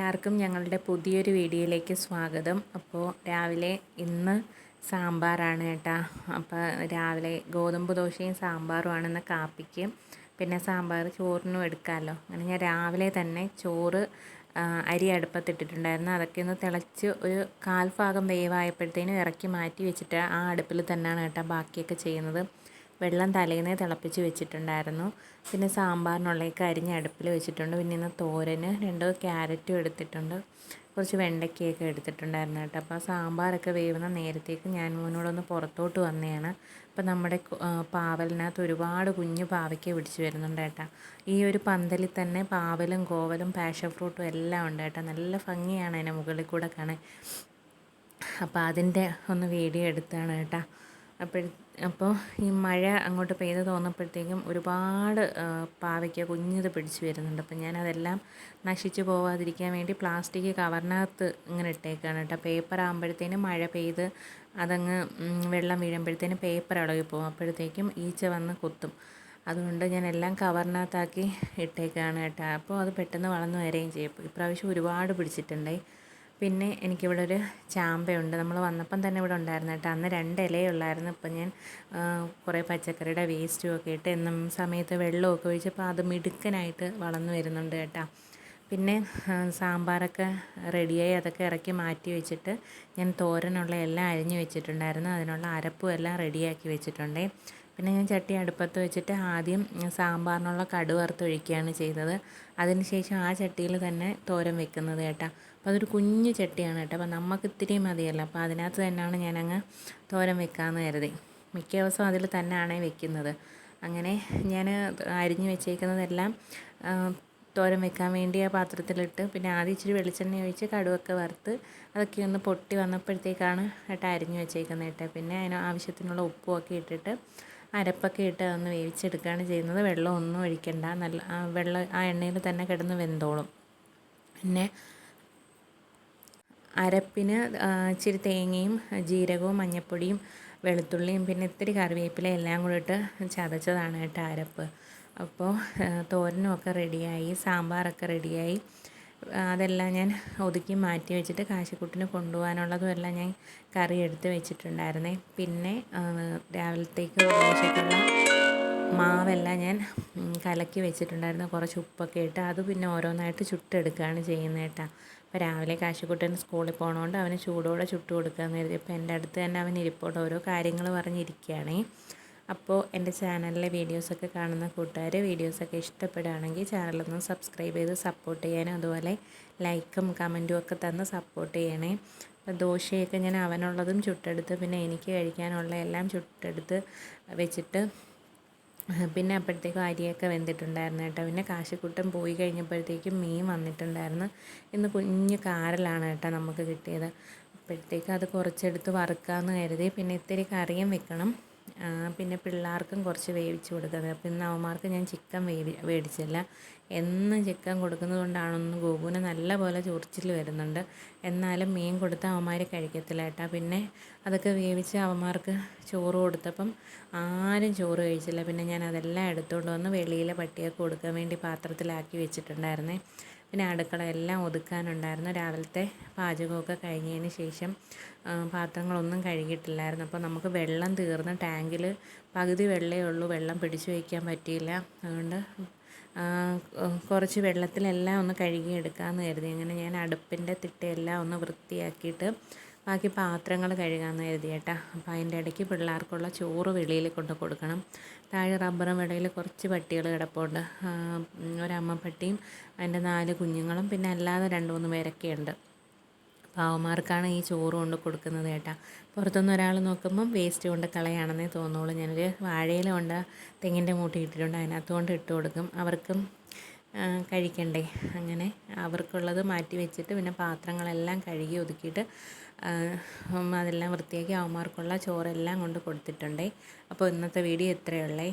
എല്ലാവർക്കും ഞങ്ങളുടെ പുതിയൊരു വീഡിയോയിലേക്ക് സ്വാഗതം. അപ്പോൾ രാവിലെ ഇന്ന് സാമ്പാറാണ് കേട്ടോ. അപ്പോൾ രാവിലെ ഗോതമ്പ് ദോശയും സാമ്പാറുമാണ് ഇന്ന് കാപ്പിക്ക്. പിന്നെ സാമ്പാർ ചോറിനും എടുക്കാമല്ലോ. അങ്ങനെ ഞാൻ രാവിലെ തന്നെ ചോറ് അരി അടുപ്പത്തിട്ടിട്ടുണ്ടായിരുന്നു. അതൊക്കെ ഒന്ന് തിളച്ച് ഒരു കാൽ ഭാഗം വേവായപ്പോഴത്തേനും ഇറക്കി മാറ്റി വെച്ചിട്ട് ആ അടുപ്പിൽ തന്നെയാണ് കേട്ടോ ബാക്കിയൊക്കെ ചെയ്യുന്നത്. വെള്ളം തലേന്നേ തിളപ്പിച്ച് വെച്ചിട്ടുണ്ടായിരുന്നു. പിന്നെ സാമ്പാറിനുള്ളതൊക്കെ അരിഞ്ഞ് അടുപ്പിൽ വെച്ചിട്ടുണ്ട്. പിന്നെ ഇന്ന് തോരന് 2 ക്യാരറ്റും എടുത്തിട്ടുണ്ട്, കുറച്ച് വെണ്ടയ്ക്കയൊക്കെ എടുത്തിട്ടുണ്ടായിരുന്നു കേട്ടോ. അപ്പോൾ സാമ്പാറൊക്കെ വേവുന്ന നേരത്തേക്ക് ഞാൻ മോനോടൊന്ന് പുറത്തോട്ട് വന്നതാണ്. അപ്പോൾ നമ്മുടെ പാവലിനകത്ത് ഒരുപാട് കുഞ്ഞു പാവയ്ക്ക പിടിച്ച് വരുന്നുണ്ട് കേട്ടോ. ഈ ഒരു പന്തലിൽ തന്നെ പാവലും കോവലും പാഷൻ ഫ്രൂട്ടും എല്ലാം ഉണ്ട് കേട്ടോ. നല്ല ഭംഗിയാണ് അതിൻ്റെ മുകളിൽ കൂടെ കാണാൻ. അപ്പോൾ അതിൻ്റെ ഒന്ന് വീഡിയോ എടുത്താണ് കേട്ടോ. അപ്പോൾ ഈ മഴ അങ്ങോട്ട് പെയ്ത് തോന്നപ്പോഴത്തേക്കും ഒരുപാട് പാവയ്ക്ക കുഞ്ഞത് പിടിച്ച് വരുന്നുണ്ട്. അപ്പോൾ ഞാനതെല്ലാം നശിച്ചു പോവാതിരിക്കാൻ വേണ്ടി പ്ലാസ്റ്റിക് കവറിനകത്ത് ഇങ്ങനെ ഇട്ടേക്കാണ് കേട്ടോ. പേപ്പർ ആകുമ്പോഴത്തേനും മഴ പെയ്ത് അതങ്ങ് വെള്ളം വീഴുമ്പോഴത്തേനും പേപ്പർ ഇളകി പോകും. അപ്പോഴത്തേക്കും ഈച്ച വന്ന് കുത്തും. അതുകൊണ്ട് ഞാൻ എല്ലാം കവറിനകത്താക്കി ഇട്ടേക്കാണ് കേട്ടോ. അപ്പോൾ അത് പെട്ടെന്ന് വളർന്നു വരികയും ചെയ്യും. ഇപ്രാവശ്യം ഒരുപാട് പിടിച്ചിട്ടുണ്ടേ. പിന്നെ എനിക്കിവിടെ ഒരു ചാമ്പയുണ്ട്. നമ്മൾ വന്നപ്പം തന്നെ ഇവിടെ ഉണ്ടായിരുന്നു കേട്ടോ. അന്ന് 2 ഇലയേ ഉള്ളായിരുന്നു. ഇപ്പം ഞാൻ കുറേ പച്ചക്കറിയുടെ വേസ്റ്റും ഒക്കെ ഇട്ട് എന്നും സമയത്ത് വെള്ളമൊക്കെ ഒഴിച്ചപ്പോൾ അത് മിടുക്കനായിട്ട് വളർന്നു വരുന്നുണ്ട് കേട്ടോ. പിന്നെ സാമ്പാറൊക്കെ റെഡിയായി, അതൊക്കെ ഇറക്കി മാറ്റി വെച്ചിട്ട് ഞാൻ തോരനുള്ള എല്ലാം അരിഞ്ഞ് വെച്ചിട്ടുണ്ടായിരുന്നു. അതിനുള്ള അരപ്പും എല്ലാം റെഡിയാക്കി വെച്ചിട്ടുണ്ടേ. പിന്നെ ഞാൻ ചട്ടി അടുപ്പത്ത് വെച്ചിട്ട് ആദ്യം സാമ്പാറിനുള്ള കടുക് വറുത്തൊഴിക്കുകയാണ് ചെയ്തത്. അതിനുശേഷം ആ ചട്ടിയിൽ തന്നെ തോരൻ വെക്കുന്നത് കേട്ടോ. അപ്പോൾ അതൊരു കുഞ്ഞു ചട്ടിയാണ് കേട്ടോ. അപ്പോൾ നമുക്ക് ഇത്തിരി മതിയല്ലോ. അപ്പോൾ അതിനകത്ത് തന്നെയാണ് ഞാനങ്ങ് തോരൻ വെക്കാമെന്ന് കരുതി. മിക്ക ദിവസവും അതിൽ തന്നെയാണ് വെക്കുന്നത്. അങ്ങനെ ഞാൻ അരിഞ്ഞ് വെച്ചേക്കുന്നതെല്ലാം തോരൻ വെക്കാൻ വേണ്ടി ആ പാത്രത്തിലിട്ട് പിന്നെ ആദ്യം ഇച്ചിരി വെളിച്ചെണ്ണ ഒഴിച്ച് കടുകൊക്കെ വറുത്ത് അതൊക്കെ ഒന്ന് പൊട്ടി വന്നപ്പോഴത്തേക്കാണ് കേട്ടോ അരിഞ്ഞ് വെച്ചേക്കുന്നത് കേട്ടോ. പിന്നെ അതിന് ആവശ്യത്തിനുള്ള ഉപ്പുമൊക്കെ ഇട്ടിട്ട് അരപ്പൊക്കെ ഇട്ട് അതൊന്ന് വേവിച്ചെടുക്കുകയാണ് ചെയ്യുന്നത്. വെള്ളം ഒന്നും ഒഴിക്കണ്ട, നല്ല വെള്ളം ആ എണ്ണയിൽ തന്നെ കിടന്ന് വെന്തോളും. പിന്നെ അരപ്പിന് ഇച്ചിരി തേങ്ങയും ജീരകവും മഞ്ഞൾപ്പൊടിയും വെളുത്തുള്ളിയും പിന്നെ ഇത്തിരി കറിവേപ്പില എല്ലാം കൂടി ഇട്ട് ചതച്ചതാണ് കേട്ടോ അരപ്പ്. അപ്പോൾ തോരനുമൊക്കെ റെഡിയായി, സാമ്പാറൊക്കെ റെഡിയായി. അതെല്ലാം ഞാൻ ഒതുക്കി മാറ്റി വെച്ചിട്ട് കാശിക്കുട്ടിന് കൊണ്ടുപോകാനുള്ളതും എല്ലാം ഞാൻ കറി എടുത്ത് വെച്ചിട്ടുണ്ടായിരുന്നേ. പിന്നെ രാവിലത്തേക്ക് ദോശയ്ക്കുള്ള മാവെല്ലാം ഞാൻ കലക്കി വെച്ചിട്ടുണ്ടായിരുന്നു. കുറച്ച് ഉപ്പൊക്കെ ഇട്ട് അത് പിന്നെ ഓരോന്നായിട്ട് ചുട്ടെടുക്കുകയാണ് ചെയ്യുന്നത് കേട്ടോ. അപ്പോൾ രാവിലെ കാശിക്കുട്ടൻ സ്കൂളിൽ പോകണോണ്ട് അവന് ചൂടോടെ ചുട്ട് കൊടുക്കാമെന്ന് കരുതി. അപ്പോൾ എൻ്റെ അടുത്ത് തന്നെ അവൻ ഇരിപ്പോട്ട് ഓരോ കാര്യങ്ങൾ പറഞ്ഞിരിക്കുകയാണേ. അപ്പോൾ എൻ്റെ ചാനലിലെ വീഡിയോസൊക്കെ കാണുന്ന കൂട്ടുകാർ വീഡിയോസൊക്കെ ഇഷ്ടപ്പെടുകയാണെങ്കിൽ ചാനലൊന്ന് സബ്സ്ക്രൈബ് ചെയ്ത് സപ്പോർട്ട് ചെയ്യാനും അതുപോലെ ലൈക്കും കമൻറ്റും ഒക്കെ തന്ന് സപ്പോർട്ട് ചെയ്യണേ. അപ്പോൾ ദോശയൊക്കെ ഞാൻ അവനുള്ളതും ചുട്ടെടുത്ത് പിന്നെ എനിക്ക് കഴിക്കാനുള്ള എല്ലാം ചുട്ടെടുത്ത് വെച്ചിട്ട് പിന്നെ അപ്പോഴത്തേക്കും അരിയൊക്കെ വെന്തിട്ടുണ്ടായിരുന്നു കേട്ടോ. പിന്നെ കാശിക്കുട്ടൻ പോയി കഴിഞ്ഞപ്പോഴത്തേക്കും മീൻ വന്നിട്ടുണ്ടായിരുന്നു. ഇന്ന് കുഞ്ഞ് കാരലാണ് കേട്ടോ നമുക്ക് കിട്ടിയത്. അപ്പോഴത്തേക്കും അത് കുറച്ചെടുത്ത് വറുക്കാമെന്ന് കരുതി. പിന്നെ ഇത്തിരി കറിയും വെക്കണം, പിന്നെ പിള്ളേർക്കും കുറച്ച് വേവിച്ച് കൊടുക്കുന്നത്. അപ്പോൾ ഇന്ന് അവന്മാർക്ക് ഞാൻ ചിക്കൻ മേടിച്ചില്ല. എന്നും ചിക്കൻ കൊടുക്കുന്നത് കൊണ്ടാണൊന്ന് ഗോകുവിന് നല്ല പോലെ ചൊറിച്ചിൽ വരുന്നുണ്ട്. എന്നാലും മീൻ കൊടുത്താൽ അവന്മാർ കഴിക്കത്തില്ല കേട്ടോ. പിന്നെ അതൊക്കെ വേവിച്ച് അവന്മാർക്ക് ചോറ് കൊടുത്തപ്പം ആരും ചോറ് കഴിച്ചില്ല. പിന്നെ ഞാൻ അതെല്ലാം എടുത്തുകൊണ്ട് വന്ന് വെളിയിലെ പട്ടിയൊക്കെ കൊടുക്കാൻ വേണ്ടി പാത്രത്തിലാക്കി വെച്ചിട്ടുണ്ടായിരുന്നേ. പിന്നെ അടുക്കള എല്ലാം ഒതുക്കാനുണ്ടായിരുന്നു. രാവിലത്തെ പാചകമൊക്കെ കഴിഞ്ഞതിന് ശേഷം പാത്രങ്ങളൊന്നും കഴുകിയിട്ടില്ലായിരുന്നു. അപ്പോൾ നമുക്ക് വെള്ളം തീർന്ന് ടാങ്കിൽ പകുതി വെള്ളമേ ഉള്ളൂ, വെള്ളം പിടിച്ചു വയ്ക്കാൻ പറ്റിയില്ല. അതുകൊണ്ട് കുറച്ച് വെള്ളത്തിലെല്ലാം ഒന്ന് കഴുകിയെടുക്കാമെന്ന് കരുതി. അങ്ങനെ ഞാൻ അടുപ്പിൻ്റെ തിട്ടയെല്ലാം ഒന്ന് വൃത്തിയാക്കിയിട്ട് ബാക്കി പാത്രങ്ങൾ കഴുകാമെന്ന് കരുതി കേട്ടോ. അപ്പോൾ അതിൻ്റെ ഇടയ്ക്ക് പിള്ളേർക്കുള്ള ചോറ് വെളിയിൽ കൊണ്ട് കൊടുക്കണം. താഴെ റബ്ബറും വെളിയിൽ കുറച്ച് പട്ടികൾ കിടപ്പുണ്ട്. ഒരമ്മപ്പട്ടിയും അതിൻ്റെ 4 കുഞ്ഞുങ്ങളും പിന്നെ അല്ലാതെ 2-3 പേരൊക്കെ ഉണ്ട്. പാവന്മാർക്കാണ് ഈ ചോറ് കൊണ്ട് കൊടുക്കുന്നത് കേട്ടോ. പുറത്തുനിന്ന് ഒരാൾ നോക്കുമ്പം വേസ്റ്റ് കൊണ്ട് കളയാണെന്നേ തോന്നുള്ളൂ. ഞാനൊരു വാഴയില കൊണ്ട് തെങ്ങിൻ്റെ മൂട്ടി ഇട്ടിട്ടുണ്ട്, അതിനകത്ത് കൊണ്ട് ഇട്ട് കൊടുക്കും. അവർക്കും കഴിക്കണ്ടേ. അങ്ങനെ അവർക്കുള്ളത് മാറ്റി വെച്ചിട്ട് പിന്നെ പാത്രങ്ങളെല്ലാം കഴുകി ഒതുക്കിയിട്ട് അതെല്ലാം വൃത്തിയാക്കി അവന്മാർക്കുള്ള ചോറെല്ലാം കൊണ്ട് കൊടുത്തിട്ടുണ്ടേ. അപ്പോൾ ഇന്നത്തെ വീഡിയോ ഇത്രയേ ഉള്ളേ.